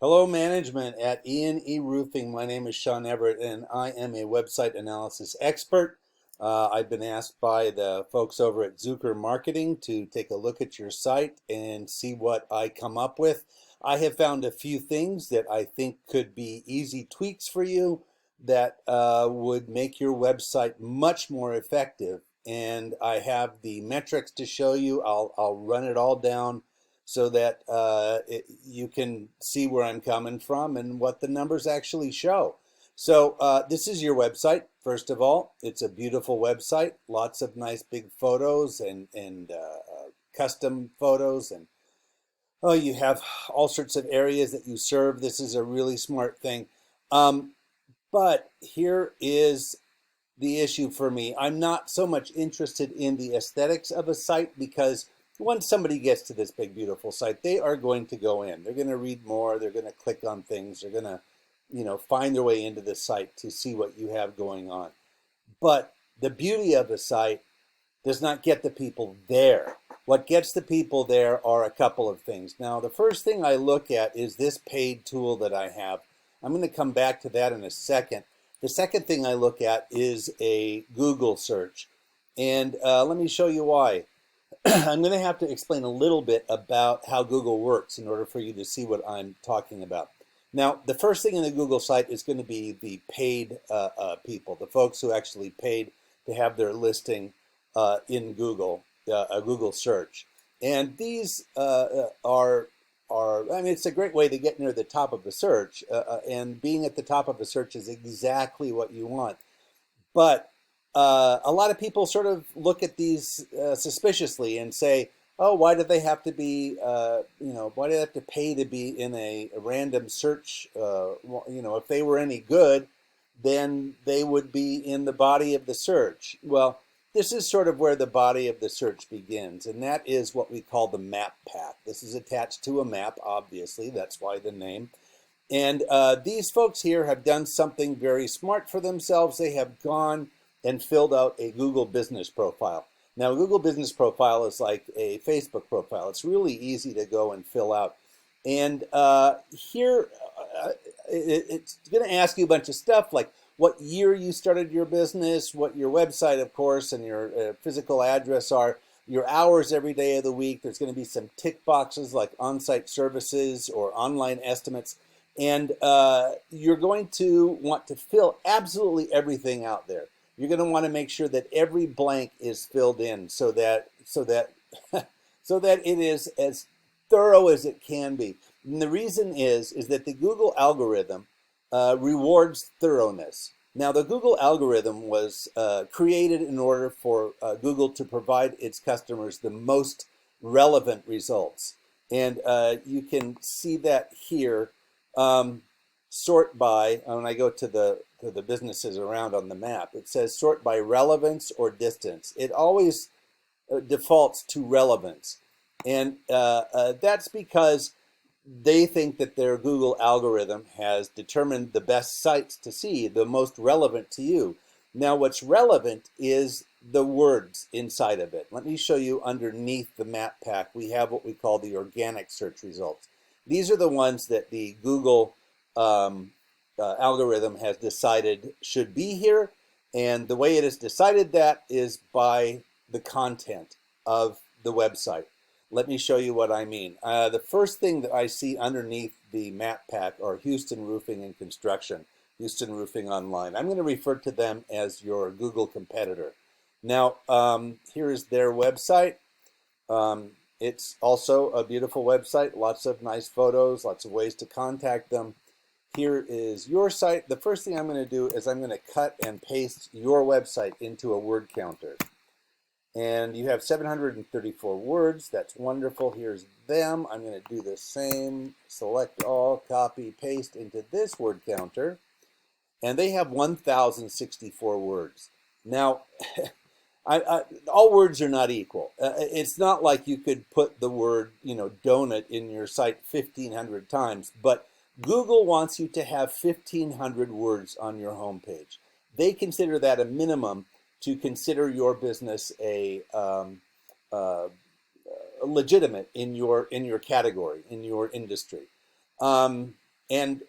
Hello, management at E&E Roofing. My name is Sean Everett, and I am a website analysis expert. I've been asked by the folks over at Zucker Marketing to take a look at your site and see what I come up with. I have found a few things that I think could be easy tweaks for you that would make your website much more effective. And I have the metrics to show you. I'll run it all down so that you can see where I'm coming from and what the numbers actually show. So this is your website. First of all, it's a beautiful website. Lots of nice big photos and custom photos, and oh, you have all sorts of areas that you serve. This is a really smart thing. Um, but here is the issue for me. I'm not so much interested in the aesthetics of a site because once somebody gets to this big, beautiful site, they are going to go in. They're going to read more. They're going to click on things. They're going to, find their way into the site to see what you have going on. But the beauty of a site does not get the people there. What gets the people there are a couple of things. Now, the first thing I look at is this paid tool that I have. I'm going to come back to that in a second. The second thing I look at is a Google search. And let me show you why. I'm going to have to explain a little bit about how Google works in order for you to see what I'm talking about. Now, the first thing in the Google site is going to be the paid people, the folks who actually paid to have their listing in Google, a Google search. And these I mean, it's a great way to get near the top of the search, and being at the top of the search is exactly what you want. But a lot of people sort of look at these suspiciously and say, "Oh, why do they have to be? Why do they have to pay to be in a random search? If they were any good, then they would be in the body of the search." Well, this is sort of where the body of the search begins, and that is what we call the map path. This is attached to a map, obviously. That's why the name. And these folks here have done something very smart for themselves. They have gone and filled out a Google business profile. Now, a Google business profile is like a Facebook profile. It's really easy to go and fill out. And here, it's going to ask you a bunch of stuff like what year you started your business, what your website, of course, and your physical address are, your hours every day of the week. There's going to be some tick boxes like on-site services or online estimates. And you're going to want to fill absolutely everything out there. You're going to want to make sure that every blank is filled in so that so that it is as thorough as it can be. And the reason is that the Google algorithm rewards thoroughness. Now, the Google algorithm was created in order for Google to provide its customers the most relevant results. And you can see that here. Sort by, when I go to the businesses around on the map, it says sort by relevance or distance. It always defaults to relevance. And that's because they think that their Google algorithm has determined the best sites to see, the most relevant to you. Now, what's relevant is the words inside of it. Let me show you underneath the map pack. We have what we call the organic search results. These are the ones that the Google algorithm has decided should be here. And the way it has decided that is by the content of the website. Let me show you what I mean. The first thing that I see underneath the map pack are Houston Roofing and Construction, Houston Roofing Online. I'm going to refer to them as your Google competitor. Now, here is their website. It's also a beautiful website, lots of nice photos, lots of ways to contact them. Here is your site. The first thing I'm going to do is I'm going to cut and paste your website into a word counter. And you have 734 words. That's wonderful. Here's them. I'm going to do the same. Select all, copy, paste into this word counter. And they have 1,064 words. Now, all words are not equal. It's not like you could put the word, donut in your site 1,500 times, but Google wants you to have 1,500 words on your homepage. They consider that a minimum to consider your business a legitimate in your category, in your industry. And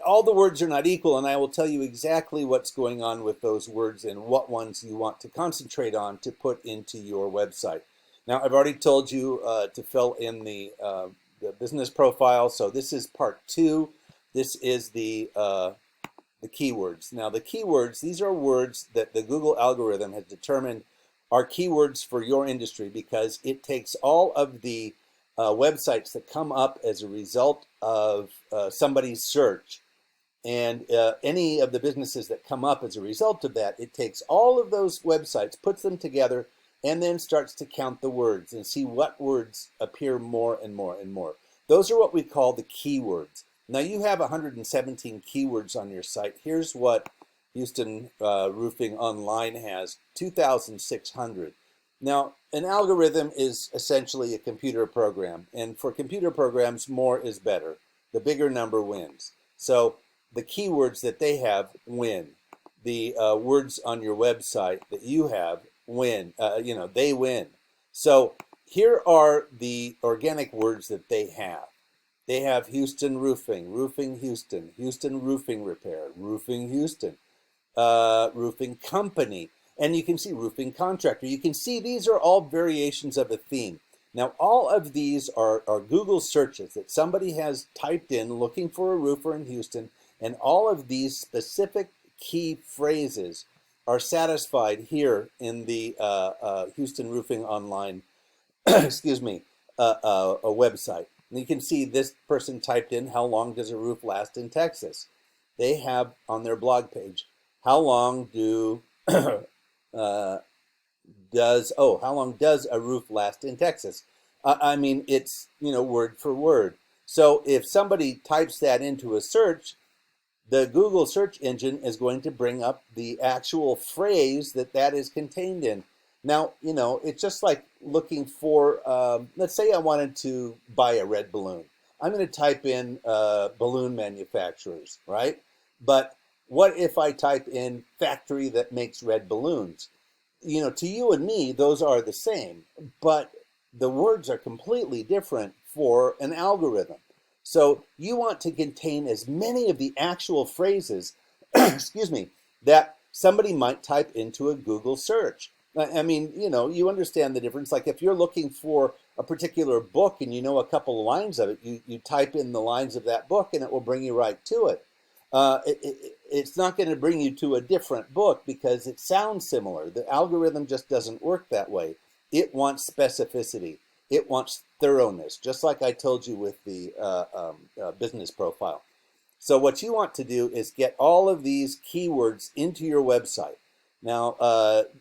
all the words are not equal, and I will tell you exactly what's going on with those words and what ones you want to concentrate on to put into your website. Now, I've already told you to fill in the business profile, so this is part 2. This is the keywords. Now, the keywords, these are words that the Google algorithm has determined are keywords for your industry, because it takes all of the websites that come up as a result of somebody's search, and any of the businesses that come up as a result of that. It takes all of those websites, puts them together, and then starts to count the words and see what words appear more and more and more. Those are what we call the keywords. Now, you have 117 keywords on your site. Here's what Houston Roofing Online has: 2,600. Now, an algorithm is essentially a computer program, and for computer programs, more is better. The bigger number wins. So the keywords that they have win. The words on your website that you have win. They win. So here are the organic words that they have. They have Houston Roofing, Roofing Houston, Houston Roofing Repair, Roofing Houston, Roofing Company, and you can see Roofing Contractor. You can see these are all variations of a theme. Now, all of these are Google searches that somebody has typed in looking for a roofer in Houston, and all of these specific key phrases are satisfied here in the Houston Roofing Online, excuse me, a website. And you can see this person typed in, how long does a roof last in Texas? They have on their blog page, how long does a roof last in Texas? I mean, it's, word for word. So if somebody types that into a search, the Google search engine is going to bring up the actual phrase that is contained in. Now, it's just like looking for, let's say I wanted to buy a red balloon. I'm going to type in balloon manufacturers, right? But what if I type in factory that makes red balloons? To you and me, those are the same, but the words are completely different for an algorithm. So you want to contain as many of the actual phrases, excuse me, that somebody might type into a Google search. I mean, you understand the difference. Like if you're looking for a particular book and you know a couple of lines of it, you type in the lines of that book and it will bring you right to it. It's not going to bring you to a different book because it sounds similar. The algorithm just doesn't work that way. It wants specificity. It wants thoroughness, just like I told you with the business profile. So what you want to do is get all of these keywords into your website. Now,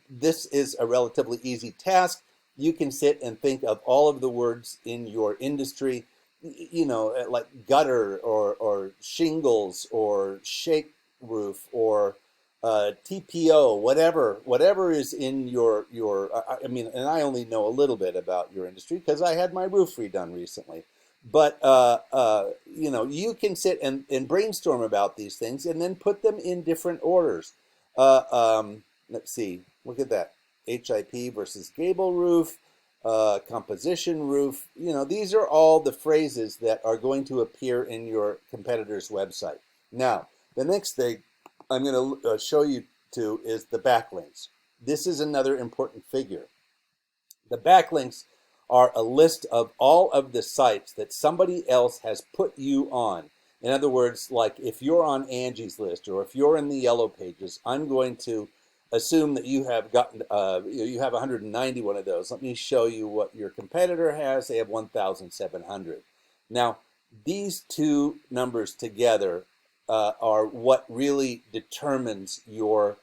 this is a relatively easy task. You can sit and think of all of the words in your industry, like gutter or shingles or shake roof or TPO, whatever is in your. I mean, and I only know a little bit about your industry because I had my roof redone recently. But you can sit and brainstorm about these things and then put them in different orders. Let's see, look at that. HIP versus gable roof, composition roof. These are all the phrases that are going to appear in your competitor's website. Now, the next thing I'm going to show you to is the backlinks. This is another important figure. The backlinks are a list of all of the sites that somebody else has put you on. In other words, like if you're on Angie's List or if you're in the Yellow Pages, I'm going to assume that you have gotten, you have 191 of those. Let me show you what your competitor has. They have 1,700. Now, these two numbers together are what really determines your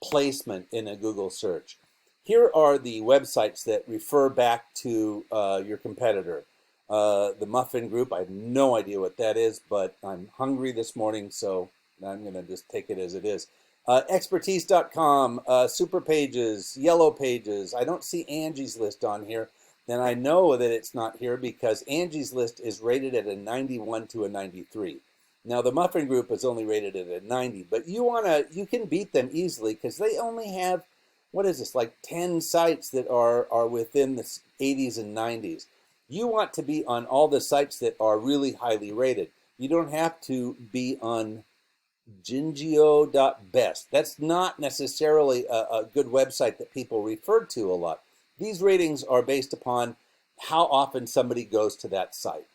placement in a Google search. Here are the websites that refer back to your competitor. The Muffin Group, I have no idea what that is, but I'm hungry this morning, so I'm going to just take it as it is. Expertise.com, Super Pages, Yellow Pages. I don't see Angie's List on here, and I know that it's not here because Angie's List is rated at a 91 to a 93. Now, the Muffin Group is only rated at a 90, but you can beat them easily because they only have, what is this, like 10 sites that are within the 80s and 90s. You want to be on all the sites that are really highly rated. You don't have to be on Gingio.best. That's not necessarily a good website that people refer to a lot. These ratings are based upon how often somebody goes to that site,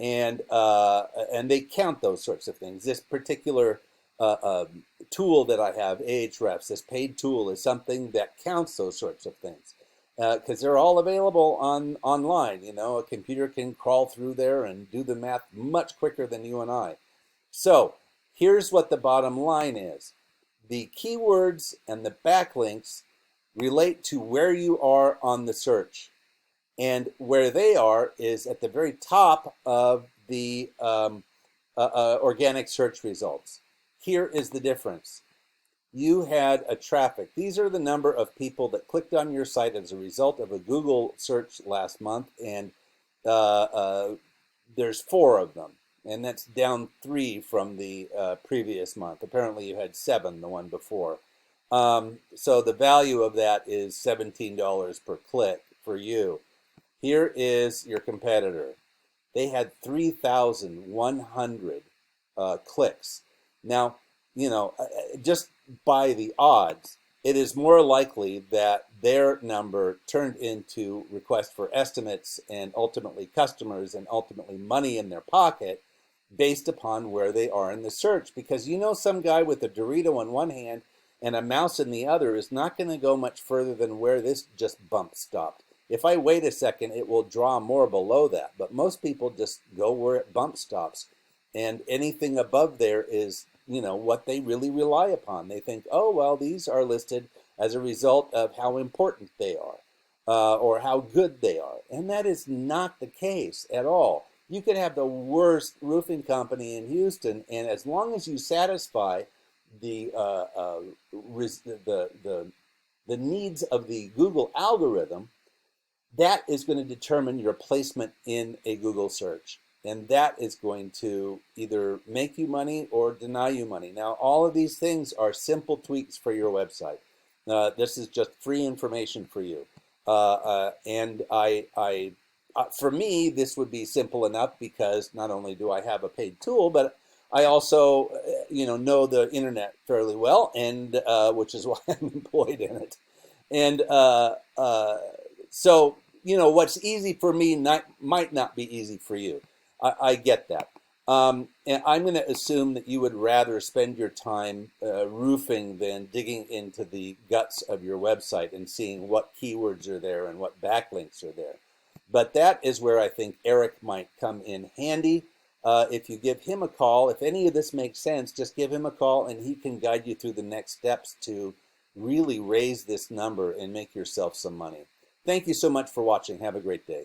and they count those sorts of things. This particular tool that I have, Ahrefs, this paid tool, is something that counts those sorts of things because they're all available online. You know, a computer can crawl through there and do the math much quicker than you and I. So here's what the bottom line is. The keywords and the backlinks relate to where you are on the search. And where they are is at the very top of the organic search results. Here is the difference. You had a traffic. These are the number of people that clicked on your site as a result of a Google search last month, and there's 4 of them. And that's down 3 from the previous month. Apparently you had 7 the one before. So the value of that is $17 per click for you. Here is your competitor. They had 3,100 clicks. Now, you know, just by the odds, it is more likely that their number turned into requests for estimates and ultimately customers and ultimately money in their pocket based upon where they are in the search. Because you know, some guy with a Dorito in one hand and a mouse in the other is not going to go much further than where this just bump stopped. If I wait a second, it will draw more below that. But most people just go where it bump stops. And anything above there is, you know, what they really rely upon. They think, oh, well, these are listed as a result of how important they are or how good they are. And that is not the case at all. You could have the worst roofing company in Houston, and as long as you satisfy the needs of the Google algorithm, that is going to determine your placement in a Google search. And that is going to either make you money or deny you money. Now, all of these things are simple tweaks for your website. This is just free information for you. For me, this would be simple enough because not only do I have a paid tool, but I also, know the internet fairly well, and which is why I'm employed in it. And so, what's easy for me might not be easy for you. I get that. And I'm going to assume that you would rather spend your time roofing than digging into the guts of your website and seeing what keywords are there and what backlinks are there. But that is where I think Eric might come in handy. If you give him a call, if any of this makes sense, just give him a call and he can guide you through the next steps to really raise this number and make yourself some money. Thank you so much for watching. Have a great day.